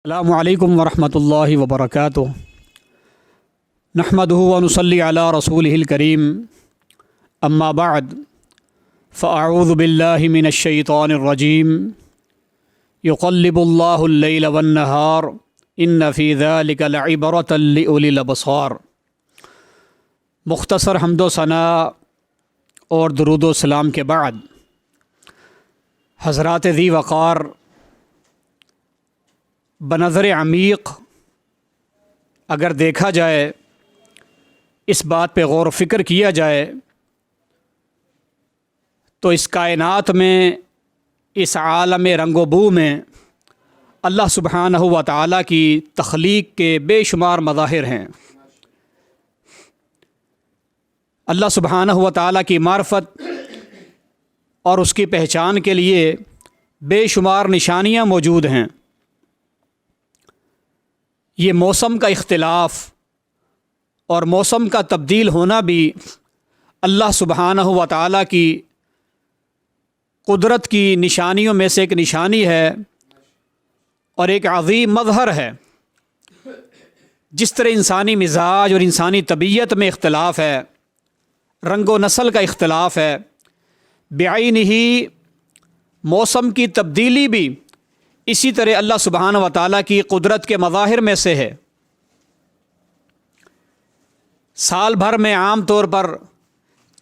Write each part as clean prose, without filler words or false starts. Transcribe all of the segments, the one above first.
السلام علیکم ورحمۃ اللہ وبرکاتہ۔ نحمدہ و نصلی علی رسولہ الکریم، اما بعد فاعوذ باللہ من الشیطان الرجیم۔ یقلب اللہ اللیل والنہار ان فی ذلک لعبرۃ لأولی الابصار۔ مختصر حمد و ثناء اور درود و سلام کے بعد حضرات ذی وقار بنظر عمیق اگر دیکھا جائے، اس بات پہ غور و فکر کیا جائے تو اس کائنات میں، اس عالم رنگ و بو میں اللہ سبحانہ و تعالیٰ کی تخلیق کے بے شمار مظاہر ہیں۔ اللہ سبحانہ و تعالیٰ کی معرفت اور اس کی پہچان کے لیے بے شمار نشانیاں موجود ہیں۔ یہ موسم کا اختلاف اور موسم کا تبدیل ہونا بھی اللہ سبحانہ و تعالیٰ کی قدرت کی نشانیوں میں سے ایک نشانی ہے اور ایک عظیم مظہر ہے۔ جس طرح انسانی مزاج اور انسانی طبیعت میں اختلاف ہے، رنگ و نسل کا اختلاف ہے، بعینہ موسم کی تبدیلی بھی اسی طرح اللہ سبحانہ و تعالیٰ کی قدرت کے مظاہر میں سے ہے۔ سال بھر میں عام طور پر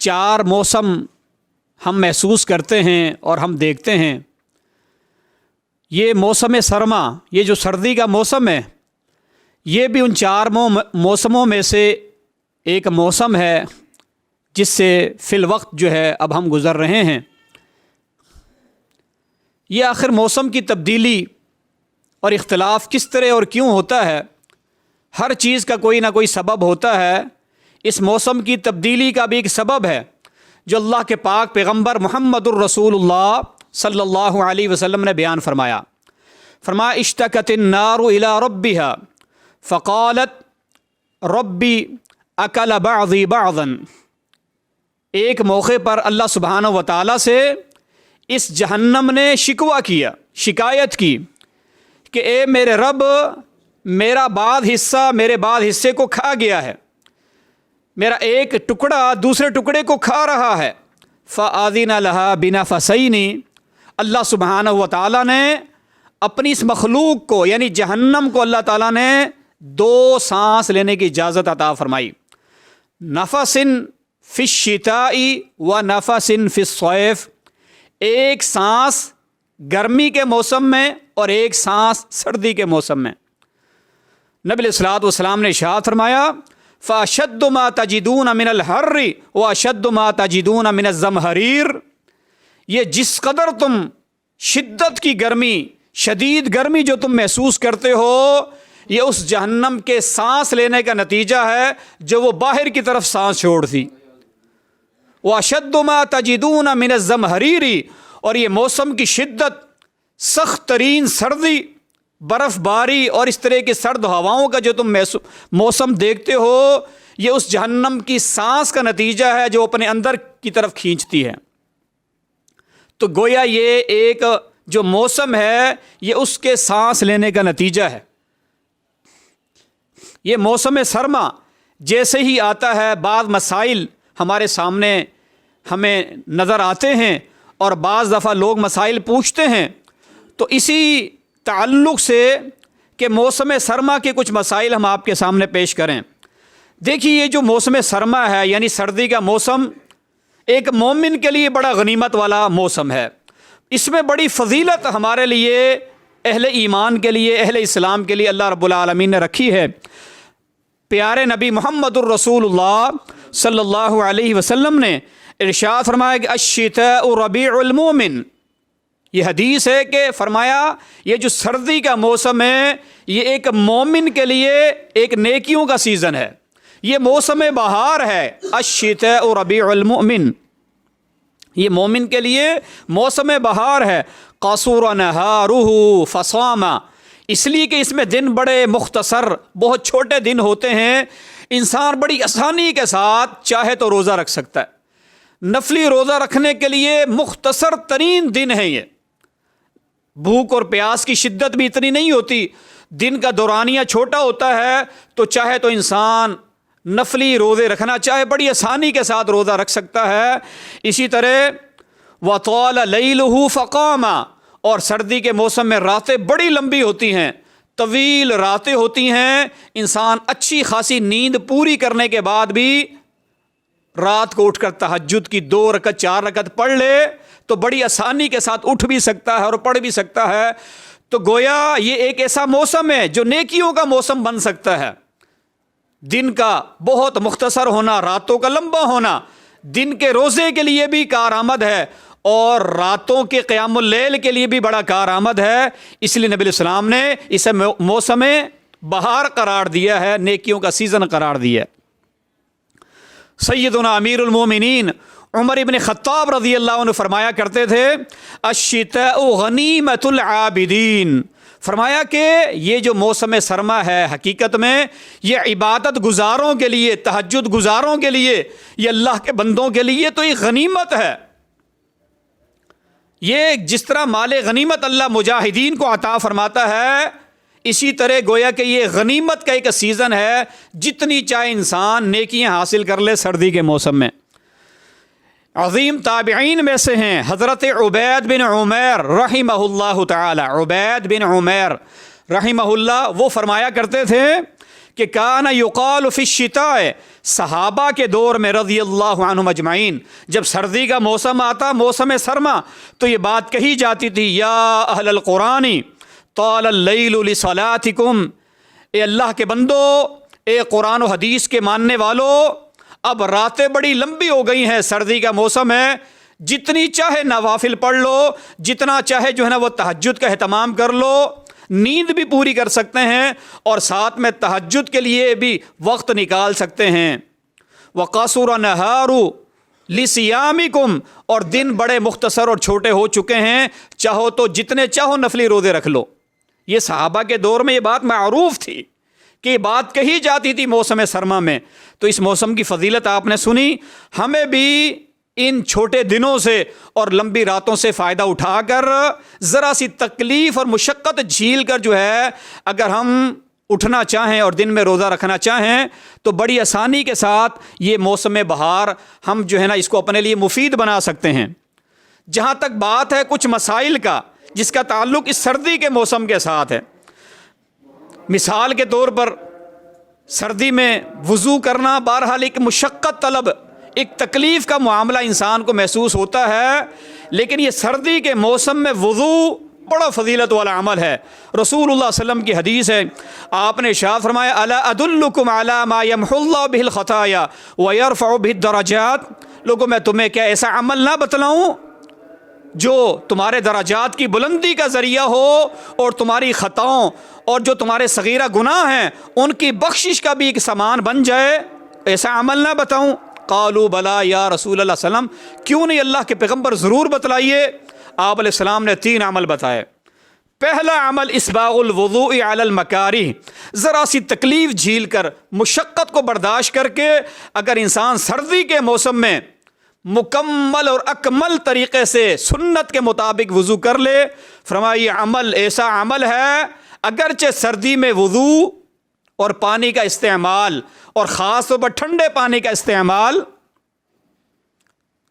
4 موسم ہم محسوس کرتے ہیں اور ہم دیکھتے ہیں۔ یہ موسم سرما، یہ جو سردی کا موسم ہے، یہ بھی ان 4 موسموں میں سے ایک موسم ہے جس سے فی الوقت جو ہے اب ہم گزر رہے ہیں۔ یہ آخر موسم کی تبدیلی اور اختلاف کس طرح اور کیوں ہوتا ہے؟ ہر چیز کا کوئی نہ کوئی سبب ہوتا ہے۔ اس موسم کی تبدیلی کا بھی ایک سبب ہے جو اللہ کے پاک پیغمبر محمد الرسول اللہ صلی اللہ علیہ وسلم نے بیان فرمایا۔ اشتکت النار الی ربها فقالت ربی اکل بعضی بعضا۔ ایک موقع پر اللہ سبحانہ و تعالیٰ سے اس جہنم نے شکوہ کیا، شکایت کی کہ اے میرے رب، میرا بعض حصہ میرے بعض حصے کو کھا گیا ہے، میرا ایک ٹکڑا دوسرے ٹکڑے کو کھا رہا ہے۔ فَآذِنَ لَهَا بِنَفَسَيْنِ۔ اللہ سبحانہ و تعالیٰ نے اپنی اس مخلوق کو یعنی جہنم کو اللہ تعالیٰ نے 2 سانس لینے کی اجازت عطا فرمائی۔ نفسن فی الشتاء و نفسن فی الصیف۔ ایک سانس گرمی کے موسم میں اور ایک سانس سردی کے موسم میں۔ نبی علیہ الصلوۃ والسلام نے ارشاد فرمایا فَأَشَدُّ مَا تَجِدُونَ مِنَ الْحَرِّ وَأَشَدُّ مَا تَجِدُونَ مِنَ الزَّمْهَرِيرِ۔ یہ جس قدر تم شدت کی گرمی، شدید گرمی جو تم محسوس کرتے ہو، یہ اس جہنم کے سانس لینے کا نتیجہ ہے جو وہ باہر کی طرف سانس چھوڑتی۔ وَأَشَدُّ مَا تَجِدُونَ مِنَ الزَّمْهَرِيرِ۔ اور یہ موسم کی شدت، سخت ترین سردی، برف باری اور اس طرح کی سرد ہواؤں کا جو تم موسم دیکھتے ہو، یہ اس جہنم کی سانس کا نتیجہ ہے جو اپنے اندر کی طرف کھینچتی ہے۔ تو گویا یہ ایک جو موسم ہے یہ اس کے سانس لینے کا نتیجہ ہے۔ یہ موسم سرما جیسے ہی آتا ہے، بعض مسائل ہمارے سامنے ہمیں نظر آتے ہیں اور بعض دفعہ لوگ مسائل پوچھتے ہیں، تو اسی تعلق سے کہ موسم سرما کے کچھ مسائل ہم آپ کے سامنے پیش کریں۔ دیکھیے، یہ جو موسم سرما ہے یعنی سردی کا موسم، ایک مومن کے لیے بڑا غنیمت والا موسم ہے۔ اس میں بڑی فضیلت ہمارے لیے، اہل ایمان کے لیے، اہل اسلام کے لیے اللہ رب العالمین نے رکھی ہے۔ پیارے نبی محمد الرسول اللہ صلی اللہ علیہ وسلم نے ارشاد فرمایا کہ الشتاء ربیع المومن۔ یہ حدیث ہے کہ فرمایا یہ جو سردی کا موسم ہے یہ ایک مومن کے لیے ایک نیکیوں کا سیزن ہے، یہ موسم بہار ہے۔ الشتاء ربیع المؤمن، یہ مومن کے لیے موسم بہار ہے۔ قصور نہارہ فصام، اس لیے کہ اس میں دن بڑے مختصر، بہت چھوٹے دن ہوتے ہیں، انسان بڑی آسانی کے ساتھ چاہے تو روزہ رکھ سکتا ہے۔ نفلی روزہ رکھنے کے لیے مختصر ترین دن ہے یہ، بھوک اور پیاس کی شدت بھی اتنی نہیں ہوتی، دن کا دورانیہ چھوٹا ہوتا ہے تو چاہے تو انسان نفلی روزے رکھنا چاہے بڑی آسانی کے ساتھ روزہ رکھ سکتا ہے۔ اسی طرح وَطَالَ لَيْلُهُ فَقَامَ، اور سردی کے موسم میں راتیں بڑی لمبی ہوتی ہیں، طویل راتیں ہوتی ہیں، انسان اچھی خاصی نیند پوری کرنے کے بعد بھی رات کو اٹھ کر تہجد کی 2 رکعت 4 رکعت پڑھ لے تو بڑی آسانی کے ساتھ اٹھ بھی سکتا ہے اور پڑھ بھی سکتا ہے۔ تو گویا یہ ایک ایسا موسم ہے جو نیکیوں کا موسم بن سکتا ہے۔ دن کا بہت مختصر ہونا، راتوں کا لمبا ہونا دن کے روزے کے لیے بھی کارآمد ہے اور راتوں کے قیام اللیل کے لیے بھی بڑا کارآمد ہے۔ اس لیے نبی علیہ السلام نے اسے موسم بہار قرار دیا ہے، نیکیوں کا سیزن قرار دیا ہے۔ سیدنا امیر المومنین عمر ابن خطاب رضی اللہ عنہ فرمایا کرتے تھے الشتاء غنیمت العابدین، فرمایا کہ یہ جو موسم سرما ہے حقیقت میں یہ عبادت گزاروں کے لیے، تہجد گزاروں کے لیے، یہ اللہ کے بندوں کے لیے تو ایک غنیمت ہے۔ یہ جس طرح مال غنیمت اللہ مجاہدین کو عطا فرماتا ہے، اسی طرح گویا کہ یہ غنیمت کا ایک سیزن ہے، جتنی چاہے انسان نیکیاں حاصل کر لے سردی کے موسم میں۔ عظیم تابعین میں سے ہیں حضرت عبید بن عمیر رحمہ اللہ تعالی، عبید بن عمیر رحمہ اللہ، وہ فرمایا کرتے تھے کہ کان یقال فی الشتاء، صحابہ کے دور میں رضی اللہ عنہم اجمعین جب سردی کا موسم آتا، موسم سرما، تو یہ بات کہی جاتی تھی یا اہل القرآن طال اللیل لصلاتکم، اے اللہ کے بندو، اے قرآن و حدیث کے ماننے والو، اب راتیں بڑی لمبی ہو گئی ہیں، سردی کا موسم ہے، جتنی چاہے نوافل پڑھ لو، جتنا چاہے جو ہے نا وہ تہجد کا اہتمام کر لو، نیند بھی پوری کر سکتے ہیں اور ساتھ میں تہجد کے لیے بھی وقت نکال سکتے ہیں۔ وَقَصُرَ النَّهَارُ لِصِيَامِكُمْ، اور دن بڑے مختصر اور چھوٹے ہو چکے ہیں، چاہو تو جتنے چاہو نفلی روزے رکھ لو۔ یہ صحابہ کے دور میں یہ بات معروف تھی کہ یہ بات کہی جاتی تھی موسم سرما میں۔ تو اس موسم کی فضیلت آپ نے سنی، ہمیں بھی ان چھوٹے دنوں سے اور لمبی راتوں سے فائدہ اٹھا کر ذرا سی تکلیف اور مشقت جھیل کر جو ہے اگر ہم اٹھنا چاہیں اور دن میں روزہ رکھنا چاہیں تو بڑی آسانی کے ساتھ یہ موسم بہار ہم جو ہے نا اس کو اپنے لیے مفید بنا سکتے ہیں۔ جہاں تک بات ہے کچھ مسائل کا جس کا تعلق اس سردی کے موسم کے ساتھ ہے، مثال کے طور پر سردی میں وضو کرنا بہرحال ایک مشقت طلب، ایک تکلیف کا معاملہ انسان کو محسوس ہوتا ہے، لیکن یہ سردی کے موسم میں وضو بڑا فضیلت والا عمل ہے۔ رسول اللہ صلی اللہ علیہ وسلم کی حدیث ہے، آپ نے ارشاد فرمایا الا ادلکم علی ما یمحو اللہ بہ الخطایا ویرفع بہ الدرجات، لوگوں میں تمہیں کیا ایسا عمل نہ بتلاؤں جو تمہارے درجات کی بلندی کا ذریعہ ہو اور تمہاری خطاؤں اور جو تمہارے صغیرہ گناہ ہیں ان کی بخشش کا بھی ایک سامان بن جائے، ایسا عمل نہ بتاؤں؟ قالوا بلا یا رسول اللہ صلی اللہ علیہ وسلم، کیوں نہیں اللہ کے پیغمبر، ضرور بتلائیے۔ آپ علیہ السلام نے 3 عمل بتائے۔ پہلا عمل اسباغ الوضوء علی المکارہ، ذرا سی تکلیف جھیل کر، مشقت کو برداشت کر کے اگر انسان سردی کے موسم میں مکمل اور اکمل طریقے سے سنت کے مطابق وضو کر لے، فرمایا یہ عمل ایسا عمل ہے اگرچہ سردی میں وضو اور پانی کا استعمال اور خاص طور پر ٹھنڈے پانی کا استعمال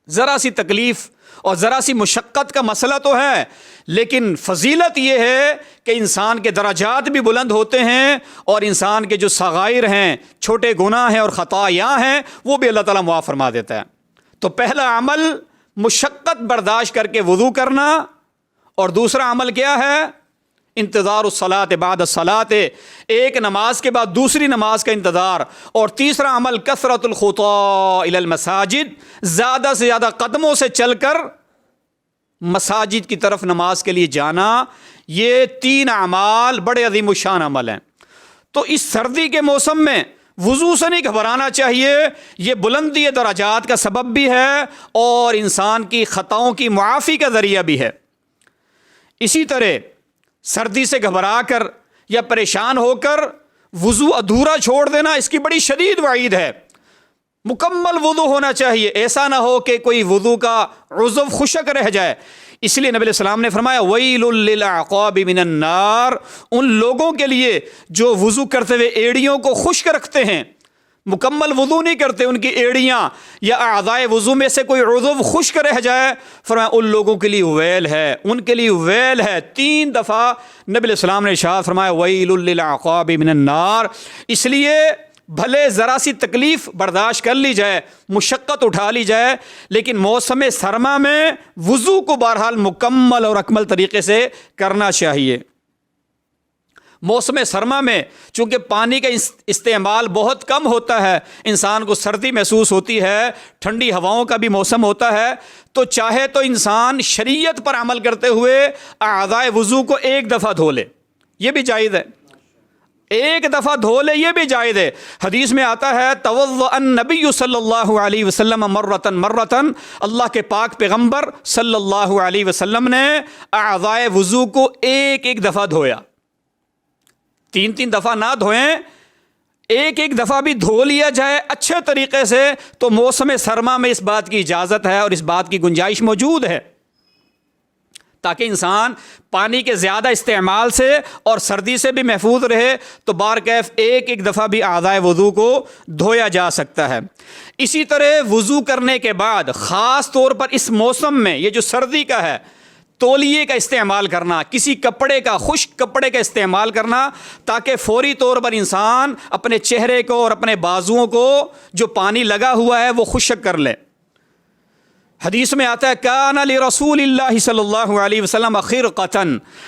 ذرا سی تکلیف اور ذرا سی مشقت کا مسئلہ تو ہے، لیکن فضیلت یہ ہے کہ انسان کے درجات بھی بلند ہوتے ہیں اور انسان کے جو صغائر ہیں، چھوٹے گناہ ہیں اور خطایا ہیں، وہ بھی اللہ تعالیٰ معاف فرما دیتا ہے۔ تو پہلا عمل مشقت برداشت کر کے وضو کرنا، اور دوسرا عمل کیا ہے؟ انتظار الصلاۃ بعد الصلاۃ، ایک نماز کے بعد دوسری نماز کا انتظار، اور تیسرا عمل کثرت الخطا الی المساجد، زیادہ سے زیادہ قدموں سے چل کر مساجد کی طرف نماز کے لیے جانا۔ یہ 3 اعمال بڑے عظیم الشان عمل ہیں۔ تو اس سردی کے موسم میں وضو سے نہیں گھبرانا چاہیے، یہ بلندی درجات کا سبب بھی ہے اور انسان کی خطاؤں کی معافی کا ذریعہ بھی ہے۔ اسی طرح سردی سے گھبرا کر یا پریشان ہو کر وضو ادھورا چھوڑ دینا، اس کی بڑی شدید وعید ہے۔ مکمل وضو ہونا چاہیے، ایسا نہ ہو کہ کوئی وضو کا عضو خشک رہ جائے۔ اس لیے نبی علیہ السلام نے فرمایا ویل للعقاب من النار، ان لوگوں کے لیے جو وضو کرتے ہوئے ایڑیوں کو خشک رکھتے ہیں، مکمل وضو نہیں کرتے، ان کی ایڑیاں یا اعضائے وضو میں سے کوئی عضو خشک رہ جائے، فرمایا ان لوگوں کے لیے ویل ہے، ان کے لیے ویل ہے۔ 3 دفعہ نبی علیہ السلام نے ارشاد فرمایا ویل للعقاب من النار۔ اس لیے بھلے ذرا سی تکلیف برداشت کر لی جائے، مشقت اٹھا لی جائے، لیکن موسم سرما میں وضو کو بہرحال مکمل اور اکمل طریقے سے کرنا چاہیے۔ موسم سرما میں چونکہ پانی کا استعمال بہت کم ہوتا ہے، انسان کو سردی محسوس ہوتی ہے، ٹھنڈی ہواؤں کا بھی موسم ہوتا ہے، تو چاہے تو انسان شریعت پر عمل کرتے ہوئے اعضائے وضو کو 1 دفعہ دھو لے، یہ بھی جائز ہے، 1 دفعہ دھو لے، یہ بھی جائز ہے۔ حدیث میں آتا ہے توضأ النبی صلی اللہ علیہ وسلم مرتن، اللہ کے پاک پیغمبر صلی اللہ علیہ وسلم نے اعضائے وضو کو 1 دفعہ دھویا، 3 دفعہ نہ دھوئیں، 1 دفعہ بھی دھو لیا جائے اچھے طریقے سے، تو موسم سرما میں اس بات کی اجازت ہے اور اس بات کی گنجائش موجود ہے، تاکہ انسان پانی کے زیادہ استعمال سے اور سردی سے بھی محفوظ رہے، تو بارکیف 1 دفعہ بھی اعضائے وضو کو دھویا جا سکتا ہے۔ اسی طرح وضو کرنے کے بعد خاص طور پر اس موسم میں، یہ جو سردی کا ہے، تولیے کا استعمال کرنا، کسی کپڑے کا، خشک کپڑے کا استعمال کرنا، تاکہ فوری طور پر انسان اپنے چہرے کو اور اپنے بازوؤں کو جو پانی لگا ہوا ہے وہ خشک کر لے۔ حدیث میں آتا ہے کان لرسول اللہ صلی اللہ علیہ وسلم خرقۃ،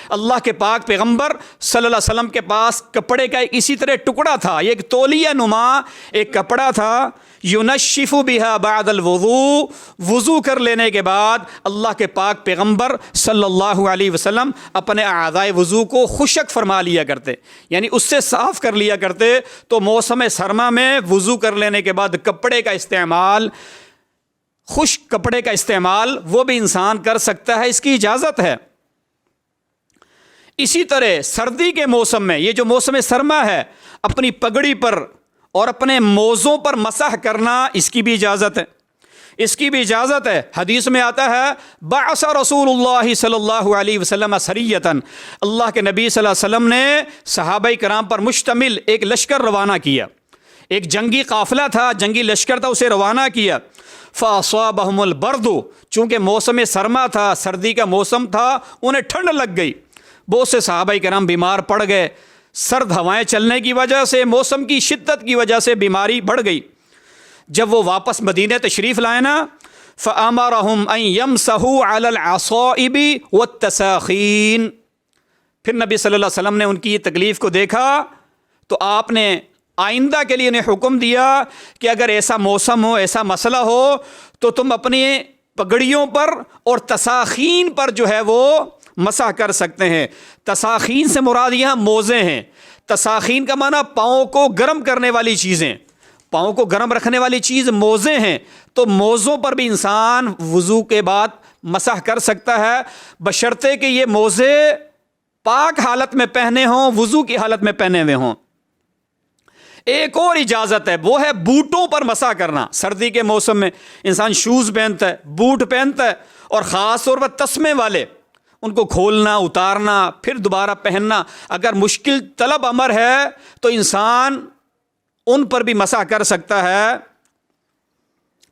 اللہ کے پاک پیغمبر صلی اللہ علیہ وسلم کے پاس کپڑے کا اسی طرح ٹکڑا تھا، یہ ایک تولیہ نما ایک کپڑا تھا، ینشف بها بعد الوضوء، وضو کر لینے کے بعد اللہ کے پاک پیغمبر صلی اللہ علیہ وسلم اپنے اعضائے وضو کو خشک فرما لیا کرتے، یعنی اس سے صاف کر لیا کرتے۔ تو موسم سرما میں وضو کر لینے کے بعد کپڑے کا استعمال، خشک کپڑے کا استعمال وہ بھی انسان کر سکتا ہے، اس کی اجازت ہے۔ اسی طرح سردی کے موسم میں، یہ جو موسم سرما ہے، اپنی پگڑی پر اور اپنے موزوں پر مسح کرنا، اس کی بھی اجازت ہے، اس کی بھی اجازت ہے۔ حدیث میں آتا ہے بعث رسول اللہ صلی اللہ علیہ وسلم سریۃً، اللہ کے نبی صلی اللہ علیہ وسلم نے صحابہ کرام پر مشتمل ایک لشکر روانہ کیا، ایک جنگی قافلہ تھا، جنگی لشکر تھا، اسے روانہ کیا۔ فاصابہم البرد، چونکہ موسم سرما تھا، سردی کا موسم تھا، انہیں ٹھنڈ لگ گئی، بہت سے صحابہ کرام بیمار پڑ گئے، سرد ہوائیں چلنے کی وجہ سے، موسم کی شدت کی وجہ سے بیماری بڑھ گئی۔ جب وہ واپس مدینہ تشریف لائے نا، فَأَمَرَهُمْ أَن يَمْسَحُوا عَلَى الْعَصَائِبِ وَالتَّسَاخِينِ، پھر نبی صلی اللہ علیہ وسلم نے ان کی یہ تکلیف کو دیکھا تو آپ نے آئندہ کے لیے انہیں حکم دیا کہ اگر ایسا موسم ہو، ایسا مسئلہ ہو، تو تم اپنی پگڑیوں پر اور تساخین پر جو ہے وہ مسح کر سکتے ہیں۔ تساخین سے مراد یہاں موزے ہیں، تساخین کا معنی پاؤں کو گرم کرنے والی چیزیں، پاؤں کو گرم رکھنے والی چیز موزے ہیں، تو موزوں پر بھی انسان وضو کے بعد مسح کر سکتا ہے، بشرطے کہ یہ موزے پاک حالت میں پہنے ہوں، وضو کی حالت میں پہنے ہوئے ہوں۔ ایک اور اجازت ہے، وہ ہے بوٹوں پر مسح کرنا۔ سردی کے موسم میں انسان شوز پہنتا ہے، بوٹ پہنتا ہے، اور خاص طور پر تسمے والے، ان کو کھولنا، اتارنا، پھر دوبارہ پہننا اگر مشکل طلب امر ہے تو انسان ان پر بھی مسح کر سکتا ہے،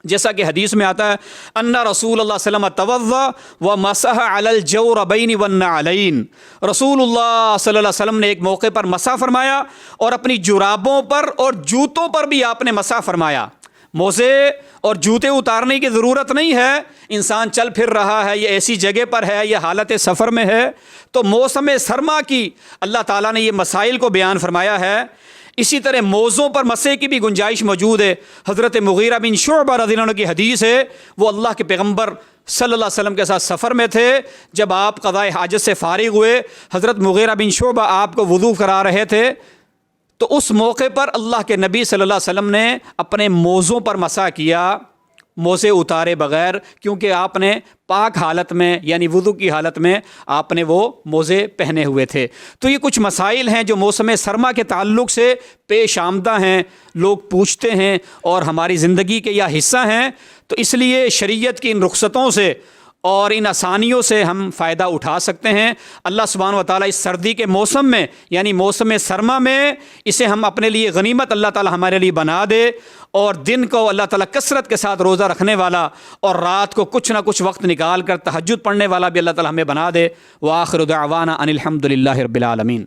جیسا کہ حدیث میں آتا ہے ان رسول اللہ صلی اللہ علیہ وسلم توضأ ومسح علی الجوربین والنعلین، رسول اللہ صلی اللہ علیہ وسلم نے ایک موقع پر مسح فرمایا اور اپنی جرابوں پر اور جوتوں پر بھی آپ نے مسح فرمایا۔ موزے اور جوتے اتارنے کی ضرورت نہیں ہے، انسان چل پھر رہا ہے، یہ ایسی جگہ پر ہے، یہ حالت سفر میں ہے، تو موسم سرما کی اللہ تعالیٰ نے یہ مسائل کو بیان فرمایا ہے۔ اسی طرح موزوں پر مسح کی بھی گنجائش موجود ہے۔ حضرت مغیرہ بن شعبہ رضی اللہ عنہ کی حدیث ہے، وہ اللہ کے پیغمبر صلی اللہ علیہ وسلم کے ساتھ سفر میں تھے، جب آپ قضاء حاجت سے فارغ ہوئے، حضرت مغیرہ بن شعبہ آپ کو وضو کرا رہے تھے، تو اس موقع پر اللہ کے نبی صلی اللہ علیہ وسلم نے اپنے موزوں پر مسح کیا، موزے اتارے بغیر، کیونکہ آپ نے پاک حالت میں یعنی وضو کی حالت میں آپ نے وہ موزے پہنے ہوئے تھے۔ تو یہ کچھ مسائل ہیں جو موسم سرما کے تعلق سے پیش آمدہ ہیں، لوگ پوچھتے ہیں اور ہماری زندگی کے یہ حصہ ہیں، تو اس لیے شریعت کی ان رخصتوں سے اور ان آسانیوں سے ہم فائدہ اٹھا سکتے ہیں۔ اللہ سبحانہ و تعالیٰ اس سردی کے موسم میں یعنی موسم سرما میں اسے ہم اپنے لیے غنیمت اللہ تعالیٰ ہمارے لیے بنا دے، اور دن کو اللہ تعالیٰ کثرت کے ساتھ روزہ رکھنے والا اور رات کو کچھ نہ کچھ وقت نکال کر تہجد پڑھنے والا بھی اللہ تعالیٰ ہمیں بنا دے۔ وآخر دعوانا ان الحمد للہ رب العالمین۔